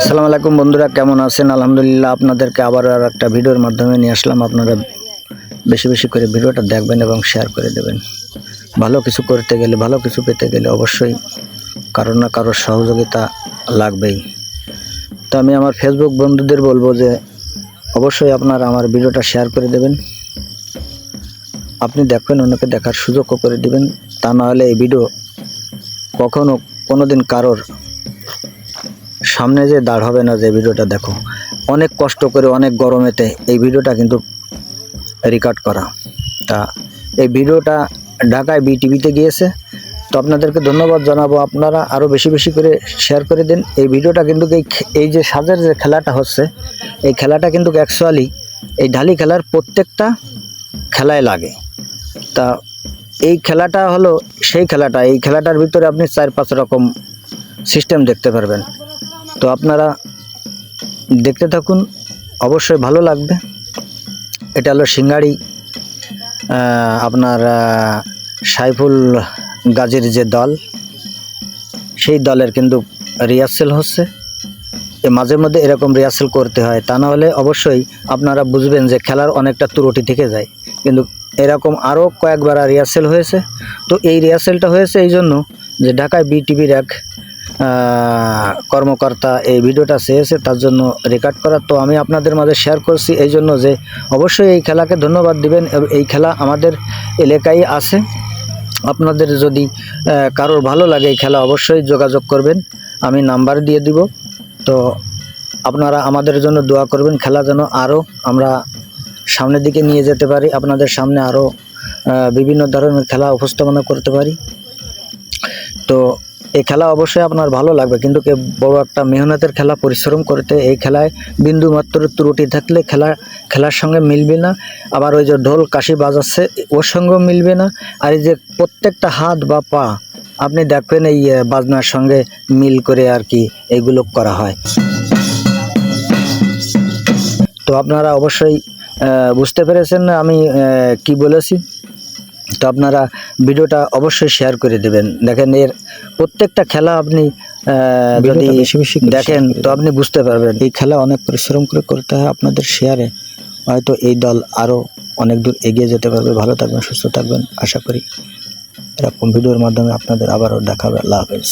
আসসালামু আলাইকুম বন্ধুরা, কেমন আছেন? আলহামদুলিল্লাহ, আপনাদেরকে আবার আর একটা ভিডিওর মাধ্যমে নিয়ে আসলাম। আপনারা বেশি বেশি করে ভিডিওটা দেখবেন এবং শেয়ার করে দেবেন। ভালো কিছু করতে গেলে, ভালো কিছু পেতে গেলে অবশ্যই কারো না কারোর সহযোগিতা লাগবেই। তো আমি আমার ফেসবুক বন্ধুদের বলবো যে অবশ্যই আপনারা আমার ভিডিওটা শেয়ার করে দেবেন। আপনি দেখবেন, অন্যকে দেখার সুযোগও করে দিবেন। তা নাহলে এই ভিডিও কখনো কোনোদিন কারোর সামনে যে দাঁড় হবে না যে ভিডিওটা দেখো। অনেক কষ্ট করে, অনেক গরমেতে এই ভিডিওটা কিন্তু রেকর্ড করা। তা এই ভিডিওটা ঢাকায় বিটিভিতে গিয়েছে। তো আপনাদেরকে ধন্যবাদ জানাবো। আপনারা আরও বেশি বেশি করে শেয়ার করে দিন এই ভিডিওটা। কিন্তু এই যে সাজের যে খেলাটা হচ্ছে, এই খেলাটা কিন্তু অ্যাকচুয়ালি এই ঢালি খেলার প্রত্যেকটা খেলায় লাগে। তা এই খেলাটা হলো সেই খেলাটা, এই খেলাটার ভিতরে আপনি 4-5 রকম সিস্টেম দেখতে পারবেন। তো আপনারা দেখতে থাকুন, অবশ্যই ভালো লাগবে। এটা হলো সিঙ্গাড়ি আপনার সাইফুল গাজীর যে দল, সেই দলের কিন্তু রিহার্সেল হচ্ছে। মাঝে মধ্যে এরকম রিহার্সেল করতে হয়, তা না হলে অবশ্যই আপনারা বুঝবেন যে খেলার অনেকটা ত্রুটি থেকে যায়। কিন্তু এরকম আরও কয়েকবার রিহার্সেল হয়েছে। তো এই রিহার্সেলটা হয়েছে এই জন্য যে ঢাকায় বিটিভির এক কর্মকর্তা এই ভিডিওটা চেয়েছে, তার জন্য রেকর্ড করা। তো আমি আপনাদের মাঝে শেয়ার করছি এই জন্য যে অবশ্যই এই খেলাকে ধন্যবাদ দিবেন। এই খেলা আমাদের এলাকায় আছে। আপনাদের যদি কারোর ভালো লাগে এই খেলা, অবশ্যই যোগাযোগ করবেন, আমি নাম্বার দিয়ে দিব। তো আপনারা আমাদের জন্য দোয়া করবেন, খেলা যেন আরও আমরা সামনের দিকে নিয়ে যেতে পারি, আপনাদের সামনে আরও বিভিন্ন ধরনের খেলা উপস্থাপনা করতে পারি। তো এই খেলা অবশ্যই আপনার ভালো লাগবে, কিন্তু বড় একটা মেহনতের খেলা, পরিশ্রম করতে। এই খেলায় বিন্দু মাত্র ত্রুটি থাকলে খেলার সঙ্গে মিলবে না। আবার ওই যে ঢোল কাশি বাজাচ্ছে ওর সঙ্গেও মিলবে না। আর এই যে প্রত্যেকটা হাত বা পা আপনি দেখবেন এই বাজনার সঙ্গে মিল করে আর কি এইগুলো করা হয়। তো আপনারা অবশ্যই বুঝতে পেরেছেন না আমি কি বলেছি। তো আপনারা ভিডিওটা অবশ্যই শেয়ার করে দেবেন। দেখেন, এর প্রত্যেকটা খেলা আপনি যদি দেখেন তো আপনি বুঝতে পারবেন এই খেলা অনেক পরিশ্রম করে করতে হয়। আপনাদের শেয়ারে হয়তো এই দল আরও অনেক দূর এগিয়ে যেতে পারবে। ভালো থাকবেন, সুস্থ থাকবেন, আশা করি এরকম ভিডিওর মাধ্যমে আপনাদের আবারও দেখাবে। আল্লাহ হাফেজ।